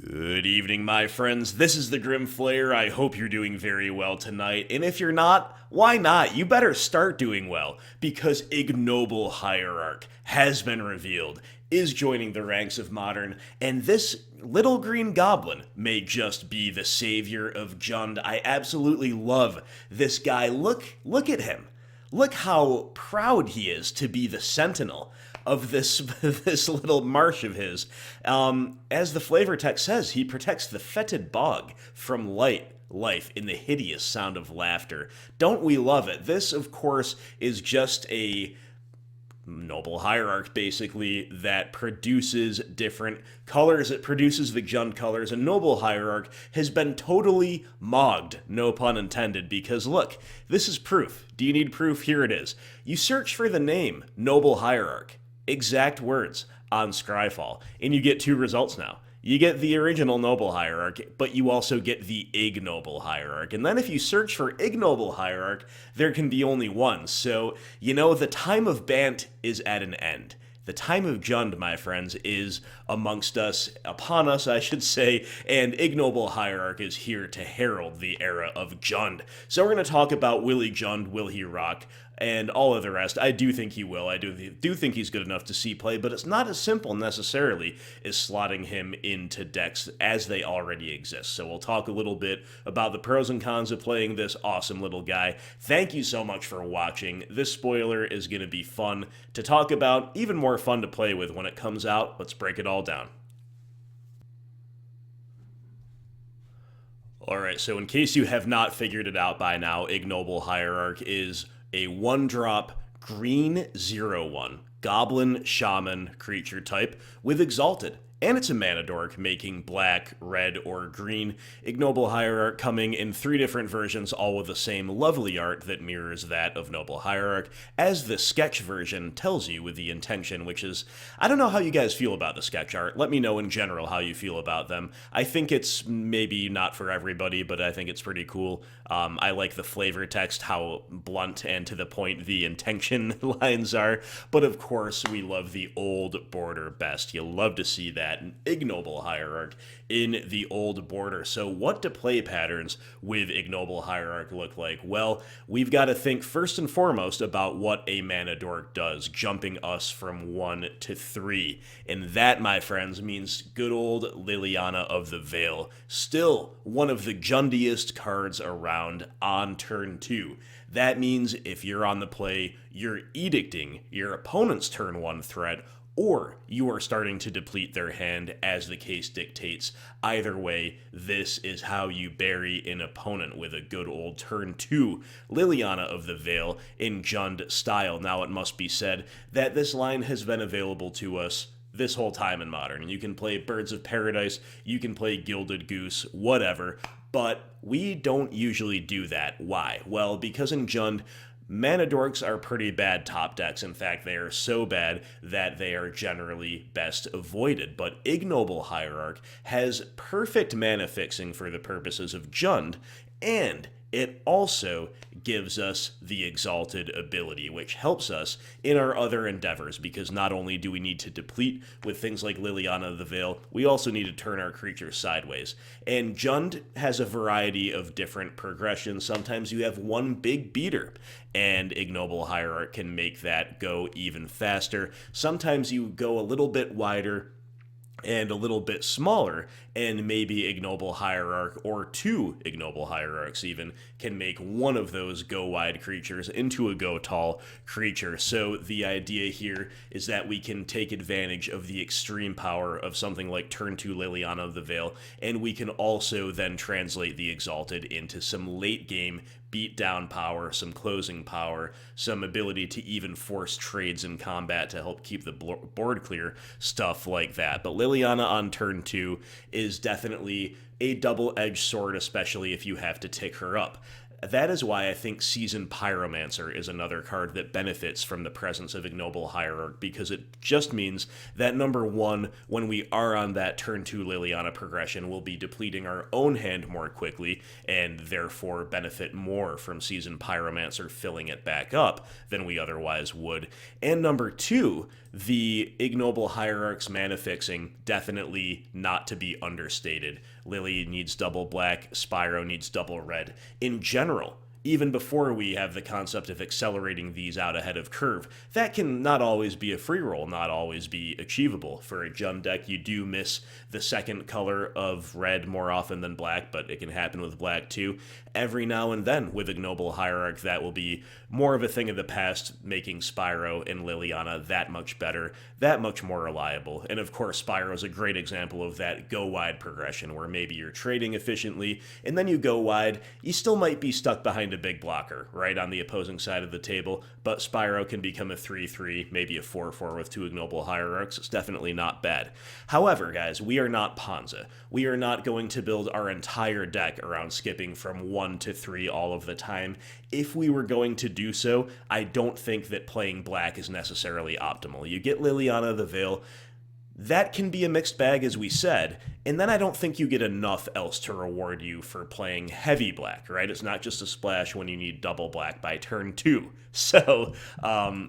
Good evening, my friends. This is the Grim Flayer. I hope you're doing very well tonight. And if you're not, why not? You better start doing well, because Ignoble Hierarch has been revealed, is joining the ranks of Modern, and this little green goblin may just be the savior of Jund. I absolutely love this guy. Look at him. Look how proud he is to be the sentinel of this this little marsh of his. As the flavor text says, he protects the fetid bog from life in the hideous sound of laughter. Don't we love it? This, of course, is just a noble hierarch, basically, that produces different colors. It produces the Jund colors, and noble hierarch has been totally mogged, no pun intended, because look, this is proof. Do you need proof? Here it is. You search for the name noble hierarch, exact words, on Scryfall, and you get two results now. You get the original Noble Hierarch, but you also get the Ignoble Hierarch. And then if you search for Ignoble Hierarch, there can be only one. So, the time of Bant is at an end. The time of Jund, my friends, is amongst us, upon us, I should say, and Ignoble Hierarch is here to herald the era of Jund. So we're going to talk about will he Jund, will he rock, and all of the rest. I do think he will. I do think he's good enough to see play, but it's not as simple necessarily as slotting him into decks as they already exist. So we'll talk a little bit about the pros and cons of playing this awesome little guy. Thank you so much for watching. This spoiler is going to be fun to talk about, even more fun to play with when it comes out. Let's break it all down. Alright, so in case you have not figured it out by now, Ignoble Hierarch is a 1-drop green 0/1 goblin shaman creature type with Exalted. And it's a mana dork, making black, red, or green. Ignoble Hierarch coming in 3 different versions, all with the same lovely art that mirrors that of Noble Hierarch, as the sketch version tells you with the intention, which is, I don't know how you guys feel about the sketch art. Let me know in general how you feel about them. I think it's maybe not for everybody, but I think it's pretty cool. I like the flavor text, how blunt and to the point the intention lines are, but of course we love the old border best. You'll love to see that. An Ignoble Hierarch in the old border. So what do play patterns with Ignoble Hierarch look like? Well, we've got to think first and foremost about what a mana dork does, jumping us from 1 to 3. And that, my friends, means good old Liliana of the Veil. Still one of the jundiest cards around on turn 2. That means if you're on the play, you're edicting your opponent's turn 1 threat, or you are starting to deplete their hand as the case dictates. Either way, this is how you bury an opponent with a good old turn 2 Liliana of the Veil in Jund style. Now it must be said that this line has been available to us this whole time in Modern. You can play Birds of Paradise, you can play Gilded Goose, whatever, but we don't usually do that. Why? Well, because in Jund, mana dorks are pretty bad top decks. In fact, they are so bad that they are generally best avoided. But Ignoble Hierarch has perfect mana fixing for the purposes of Jund, and it also gives us the Exalted ability, which helps us in our other endeavors, because not only do we need to deplete with things like Liliana of the Veil, we also need to turn our creatures sideways. And Jund has a variety of different progressions. Sometimes you have one big beater, and Ignoble Hierarch can make that go even faster. Sometimes you go a little bit wider and a little bit smaller, and maybe Ignoble Hierarch, or 2 Ignoble Hierarchs even, can make one of those go-wide creatures into a go-tall creature. So the idea here is that we can take advantage of the extreme power of something like turn 2 Liliana of the Veil, and we can also then translate the Exalted into some late-game beat-down power, some closing power, some ability to even force trades in combat to help keep the board clear, stuff like that. But Liliana on turn 2 is definitely a double-edged sword, especially if you have to tick her up. That is why I think Seasoned Pyromancer is another card that benefits from the presence of Ignoble Hierarch, because it just means that number one, when we are on that turn 2 Liliana progression, we'll be depleting our own hand more quickly, and therefore benefit more from Seasoned Pyromancer filling it back up than we otherwise would. And number two, the Ignoble Hierarch's mana fixing, definitely not to be understated. Lily needs double black, Spyro needs double red. In general, even before we have the concept of accelerating these out ahead of curve, that can not always be a free roll, not always be achievable. For a Jund deck, you do miss the second color of red more often than black, but it can happen with black too. Every now and then, with Ignoble Hierarch, that will be more of a thing of the past, making Spyro and Liliana that much better, that much more reliable. And of course, Spyro is a great example of that go-wide progression, where maybe you're trading efficiently, and then you go wide, you still might be stuck behind a big blocker, right, on the opposing side of the table, but Spyro can become a 3-3, maybe a 4-4 with two Ignoble Hierarchs. It's definitely not bad. However, guys, we are not Ponza. We are not going to build our entire deck around skipping from 1 to 3 all of the time. If we were going to do so, I don't think that playing black is necessarily optimal. You get Liliana the Veil, that can be a mixed bag, as we said, and then I don't think you get enough else to reward you for playing heavy black, right? It's not just a splash when you need double black by turn 2. So,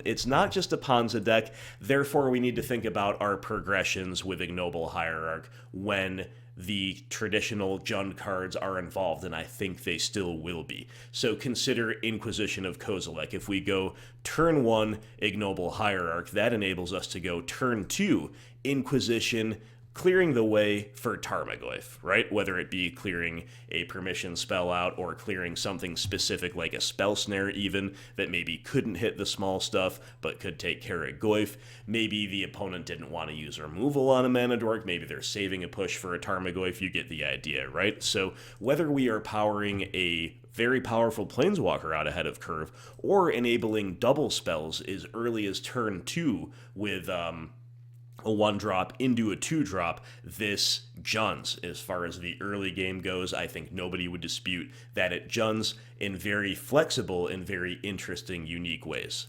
it's not just a Ponza deck, therefore we need to think about our progressions with Ignoble Hierarch when the traditional Jund cards are involved, and I think they still will be. So consider Inquisition of Kozilek. If we go turn 1 Ignoble Hierarch, that enables us to go turn 2 Inquisition, clearing the way for Tarmogoyf, right? Whether it be clearing a permission spell out or clearing something specific like a spell snare even that maybe couldn't hit the small stuff but could take care of Goyf. Maybe the opponent didn't want to use removal on a mana dork, maybe they're saving a push for a Tarmogoyf, you get the idea, right? So whether we are powering a very powerful Planeswalker out ahead of curve or enabling double spells as early as turn 2 with a 1-drop into a 2-drop, this Junds. As far as the early game goes, I think nobody would dispute that it Junds in very flexible and very interesting, unique ways.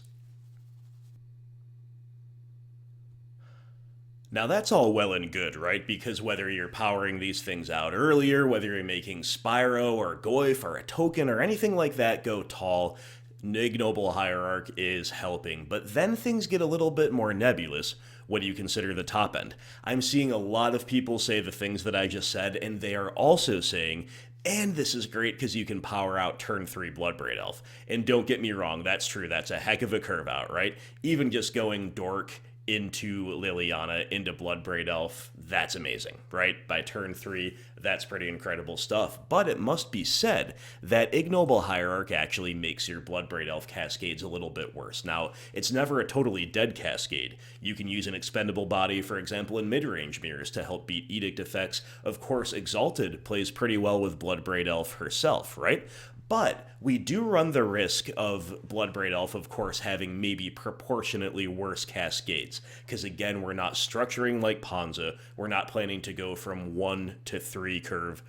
Now that's all well and good, right? Because whether you're powering these things out earlier, whether you're making Spyro or Goyf or a token or anything like that go tall, Ignoble Hierarch is helping. But then things get a little bit more nebulous when you consider the top end. I'm seeing a lot of people say the things that I just said, and they are also saying, and this is great because you can power out turn 3 Bloodbraid Elf. And don't get me wrong, that's true. That's a heck of a curve out, right? Even just going Dork into Liliana, into Bloodbraid Elf, that's amazing, right? By turn 3, that's pretty incredible stuff. But it must be said that Ignoble Hierarch actually makes your Bloodbraid Elf cascades a little bit worse. Now, it's never a totally dead cascade. You can use an expendable body, for example, in midrange mirrors to help beat edict effects. Of course, Exalted plays pretty well with Bloodbraid Elf herself, right? But we do run the risk of Bloodbraid Elf, of course, having maybe proportionately worse cascades. Because again, we're not structuring like Ponza. We're not planning to go from 1 to 3 curve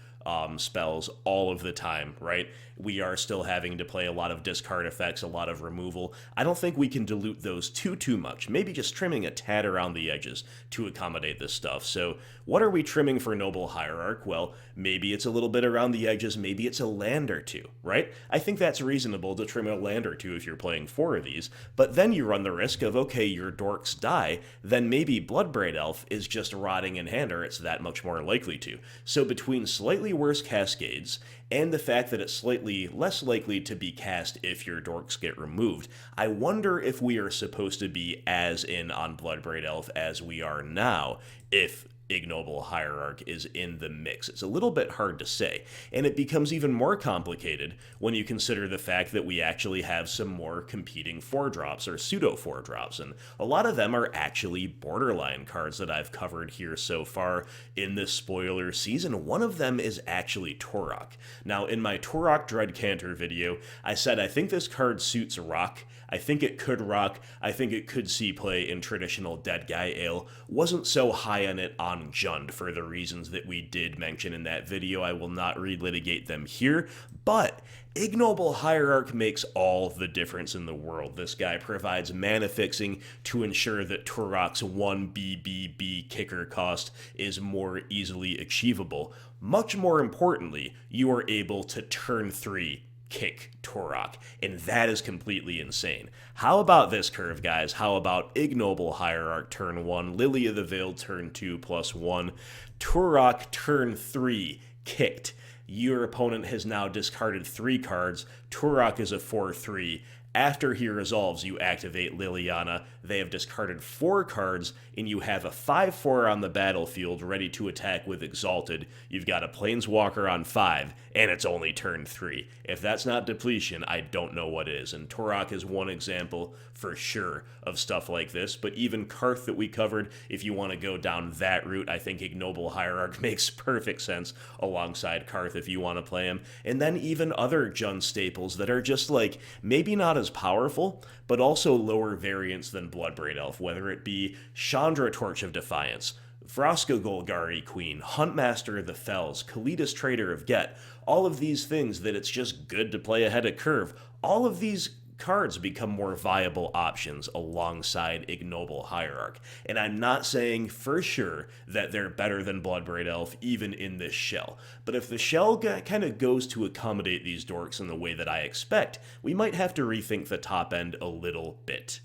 spells all of the time, right? We are still having to play a lot of discard effects, a lot of removal. I don't think we can dilute those too much. Maybe just trimming a tad around the edges to accommodate this stuff. So what are we trimming for Ignoble Hierarch? Well, maybe it's a little bit around the edges, maybe it's a land or two, right? I think that's reasonable to trim a land or two if you're playing 4 of these, but then you run the risk of, okay, your dorks die, then maybe Bloodbraid Elf is just rotting in hand, or it's that much more likely to. So between slightly worse cascades and the fact that it's slightly less likely to be cast if your dorks get removed, I wonder if we are supposed to be as in on Bloodbraid Elf as we are now if Ignoble Hierarch is in the mix. It's a little bit hard to say, and it becomes even more complicated when you consider the fact that we actually have some more competing 4-drops or pseudo 4-drops, and a lot of them are actually borderline cards that I've covered here so far in this spoiler season. One of them is actually Torok. Now, in my Torok Dreadcanter video, I said I think this card suits Rock. I think it could rock. I think it could see play in traditional Dead Guy Ale. Wasn't so high on it on on Jund for the reasons that we did mention in that video. I will not relitigate them here, but Ignoble Hierarch makes all the difference in the world. This guy provides mana fixing to ensure that Turok's 1 BBB kicker cost is more easily achievable. Much more importantly, you are able to turn 3 kick Turok, and that is completely insane. How about this curve, guys? How about Ignoble Hierarch turn 1, Lily of the Veil turn 2 +1, Turok turn 3 kicked. Your opponent has now discarded 3 cards. Turok is a 4/3. After he resolves, you activate Liliana. They have discarded 4 cards, and you have a 5/4 on the battlefield ready to attack with Exalted. You've got a Planeswalker on 5, and it's only turn 3. If that's not depletion, I don't know what is. And Turok is one example for sure of stuff like this. But even Karth that we covered, if you want to go down that route, I think Ignoble Hierarch makes perfect sense alongside Karth if you want to play him. And then even other Jund staples that are just like, maybe not as powerful, but also lower variants than Bloodbraid Elf, whether it be Chandra Torch of Defiance, Vraska Golgari Queen, Huntmaster of the Fells, Kalidas Trader of Get, all of these things that it's just good to play ahead of curve. All of these cards become more viable options alongside Ignoble Hierarch. And I'm not saying for sure that they're better than Bloodbraid Elf even in this shell. But if the shell kind of goes to accommodate these dorks in the way that I expect, we might have to rethink the top end a little bit.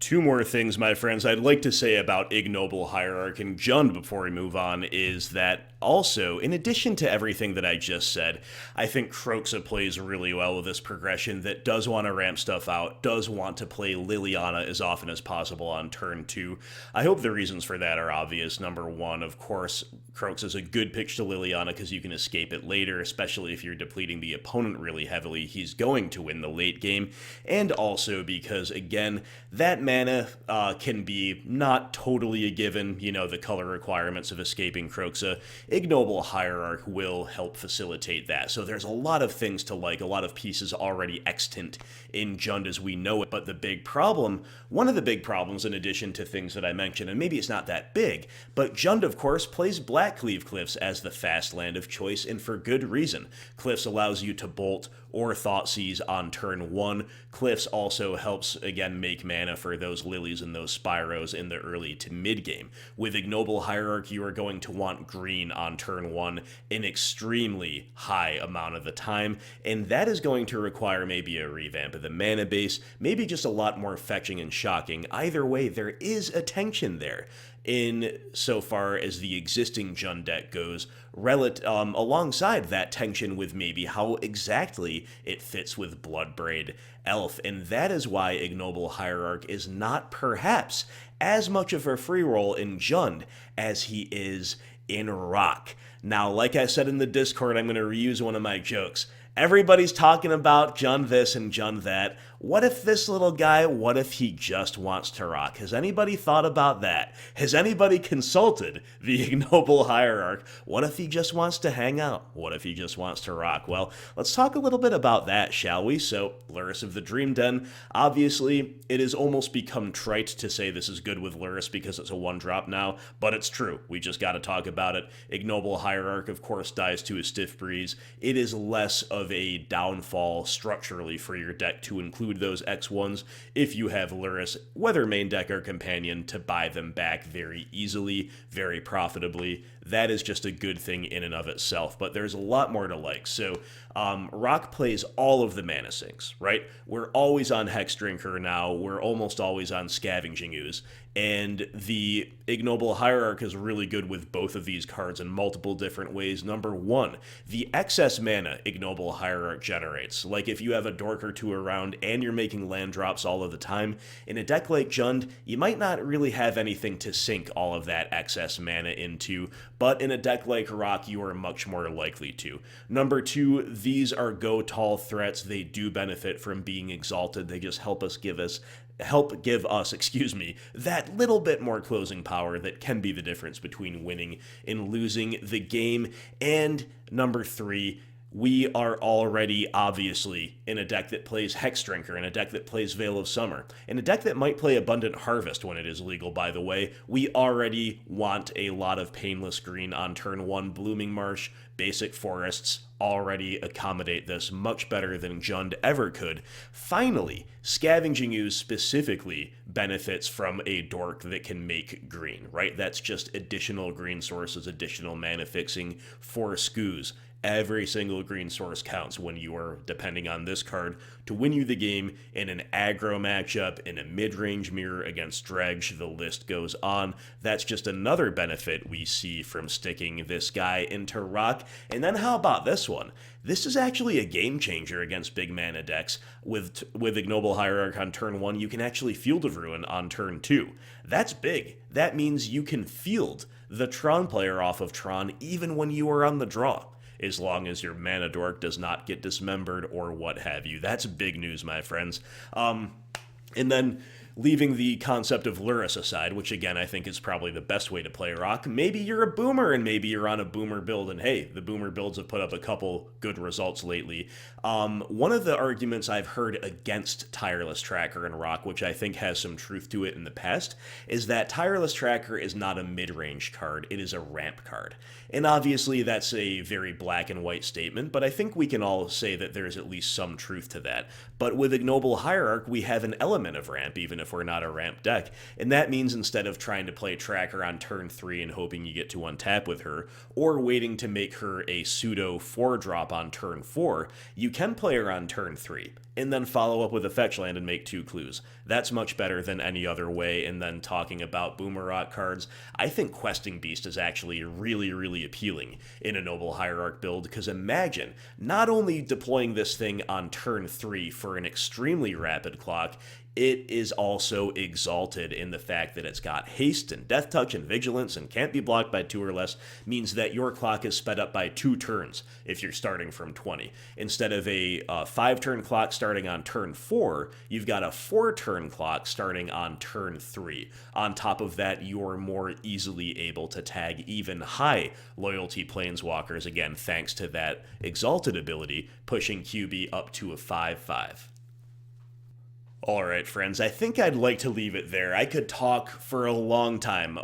2 more things, my friends, I'd like to say about Ignoble Hierarch and Jund before we move on is that also, in addition to everything that I just said, I think Kroxa plays really well with this progression that does want to ramp stuff out, does want to play Liliana as often as possible on turn 2. I hope the reasons for that are obvious. Number 1, of course, Kroxa is a good pitch to Liliana because you can escape it later, especially if you're depleting the opponent really heavily. He's going to win the late game. And also because, again, that mana can be not totally a given, you know, the color requirements of escaping Kroxa. Ignoble Hierarch will help facilitate that. So there's a lot of things to like, a lot of pieces already extant in Jund as we know it. But the big problem, one of the big problems in addition to things that I mentioned, and maybe it's not that big, but Jund, of course, plays Blackcleave Cliffs as the fast land of choice, and for good reason. Cliffs allows you to bolt or Thoughtseize on turn 1. Cliffs also helps, again, make mana for those Lilies and those Spyros in the early to mid game. With Ignoble Hierarch, you are going to want green on turn 1 an extremely high amount of the time, and that is going to require maybe a revamp of the mana base, maybe just a lot more fetching and shocking. Either way, there is a tension there in so far as the existing Jund deck goes, alongside that tension with maybe how exactly it fits with Bloodbraid Elf, and that is why Ignoble Hierarch is not perhaps as much of a free roll in Jund as he is in Rock. Now, like I said in the Discord, I'm going to reuse one of my jokes. Everybody's talking about Jund this and Jund that. What if this little guy, what if he just wants to rock? Has anybody thought about that? Has anybody consulted the Ignoble Hierarch? What if he just wants to hang out? What if he just wants to rock? Well, let's talk a little bit about that, shall we? So, Lurrus of the Dream Den. Obviously, it has almost become trite to say this is good with Lurrus because it's a 1-drop now, but it's true. We just got to talk about it. Ignoble Hierarch, of course, dies to a Stiff Breeze. It is less of a downfall structurally for your deck to include those X1s if you have Lurrus, whether main deck or companion, to buy them back very easily, very profitably. That is just a good thing in and of itself, but there's a lot more to like. So Rock plays all of the mana sinks, right? We're always on Hex Drinker now. We're almost always on Scavenging Ooze. And the Ignoble Hierarch is really good with both of these cards in multiple different ways. Number 1, the excess mana Ignoble Hierarch generates. Like if you have a dork or 2 around and you're making land drops all of the time, in a deck like Jund, you might not really have anything to sink all of that excess mana into, but in a deck like Rock, you are much more likely to. Number 2, these are go tall threats. They do benefit from being exalted. They just help give us, that little bit more closing power that can be the difference between winning and losing the game. And number 3, we are already obviously in a deck that plays Hex Drinker, in a deck that plays Veil of Summer, in a deck that might play Abundant Harvest when it is legal, by the way. We already want a lot of Painless Green on turn 1. Blooming Marsh, Basic Forests already accommodate this much better than Jund ever could. Finally, Scavenging Ooze specifically benefits from a dork that can make green, right? That's just additional green sources, additional mana fixing for Skoos. Every single green source counts when you are depending on this card to win you the game in an aggro matchup, in a mid-range mirror against Dredge. The list goes on. That's just another benefit we see from sticking this guy into Rock. And then how about this one? This is actually a game changer against big mana decks. With Ignoble Hierarch on turn 1, you can actually Field of Ruin on turn 2. That's big. That means you can field the Tron player off of Tron even when you are on the draw, as long as your mana dork does not get dismembered or what have you. That's big news, my friends. And then leaving the concept of Lurrus aside, which again I think is probably the best way to play Rock, maybe you're a boomer and maybe you're on a boomer build, and hey, the boomer builds have put up a couple good results lately. One of the arguments I've heard against Tireless Tracker and Rock, which I think has some truth to it in the past, is that Tireless Tracker is not a mid-range card, it is a ramp card. And obviously that's a very black and white statement, but I think we can all say that there's at least some truth to that. But with Ignoble Hierarch, we have an element of ramp, even if we're not a ramp deck, and that means instead of trying to play Tracker on turn 3 and hoping you get to untap with her, or waiting to make her a pseudo 4-drop on turn 4, you can play her on turn 3, and then follow up with a fetch land and make 2 clues. That's much better than any other way. And then talking about Boomer Rock cards, I think Questing Beast is actually really, really appealing in a Noble Hierarch build, because imagine not only deploying this thing on turn 3 for an extremely rapid clock, it is also exalted in the fact that it's got haste and death touch and vigilance and can't be blocked by 2 or less, means that your clock is sped up by 2 turns if you're starting from 20. Instead of a 5-turn clock starting on turn 4, you've got a 4-turn clock starting on turn 3. On top of that, you're more easily able to tag even high loyalty planeswalkers, again thanks to that exalted ability, pushing QB up to a 5/5. Alright, friends, I think I'd like to leave it there. I could talk for a long time.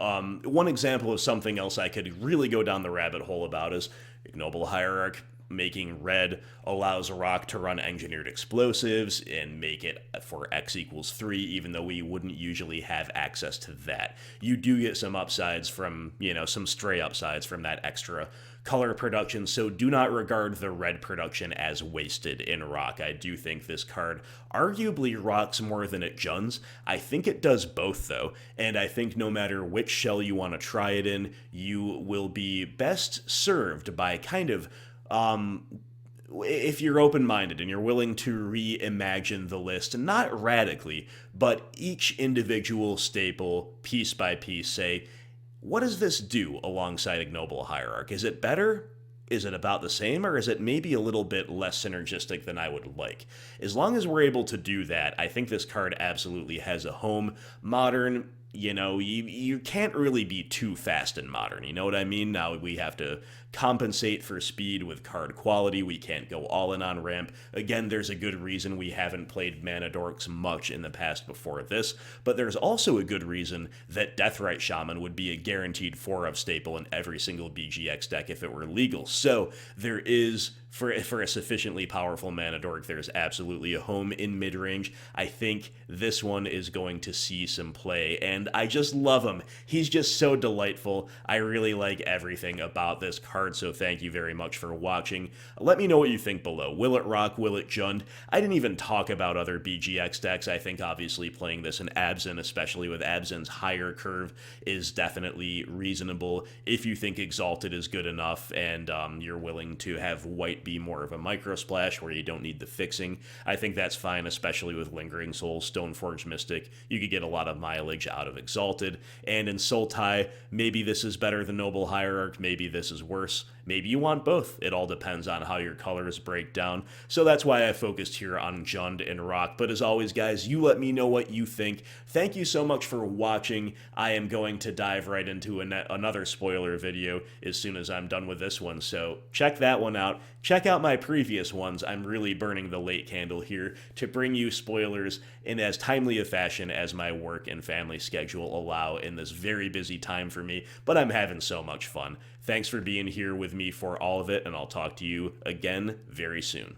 One example of something else I could really go down the rabbit hole about is Ignoble Hierarch making red allows Rock to run engineered explosives and make it for X equals 3, even though we wouldn't usually have access to that. You do get some upsides from, some stray upsides from that extra color production, so do not regard the red production as wasted in Rock. I do think this card arguably rocks more than it juns. I think it does both, though, and I think no matter which shell you want to try it in, you will be best served by kind of if you're open-minded and you're willing to reimagine the list, not radically, but each individual staple, piece by piece, say, what does this do alongside Ignoble Hierarch? Is it better? Is it about the same? Or is it maybe a little bit less synergistic than I would like? As long as we're able to do that, I think this card absolutely has a home. Modern, you can't really be too fast in Modern, you know what I mean? Now we have to compensate for speed with card quality. We can't go all in on ramp. Again, there's a good reason we haven't played Mana Dorks much in the past before this, but there's also a good reason that Deathrite Shaman would be a guaranteed 4-of staple in every single BGX deck if it were legal. So there is, for a sufficiently powerful Mana Dork, there's absolutely a home in mid-range. I think this one is going to see some play, and I just love him. He's just so delightful. I really like everything about this card, so thank you very much for watching. Let me know what you think below. Will it rock? Will it jund? I didn't even talk about other BGX decks. I think obviously playing this in Abzan, especially with Abzan's higher curve, is definitely reasonable. If you think Exalted is good enough and you're willing to have white be more of a micro splash where you don't need the fixing, I think that's fine, especially with Lingering Souls, Stoneforge Mystic. You could get a lot of mileage out of out of Exalted. And in Sultai, maybe this is better than Noble Hierarch, maybe this is worse. Maybe you want both. It all depends on how your colors break down. So that's why I focused here on Jund and Rock. But as always, guys, you let me know what you think. Thank you so much for watching. I am going to dive right into another spoiler video as soon as I'm done with this one. So check that one out. Check out my previous ones. I'm really burning the late candle here to bring you spoilers in as timely a fashion as my work and family schedule allow in this very busy time for me. But I'm having so much fun. Thanks for being here with me for all of it, and I'll talk to you again very soon.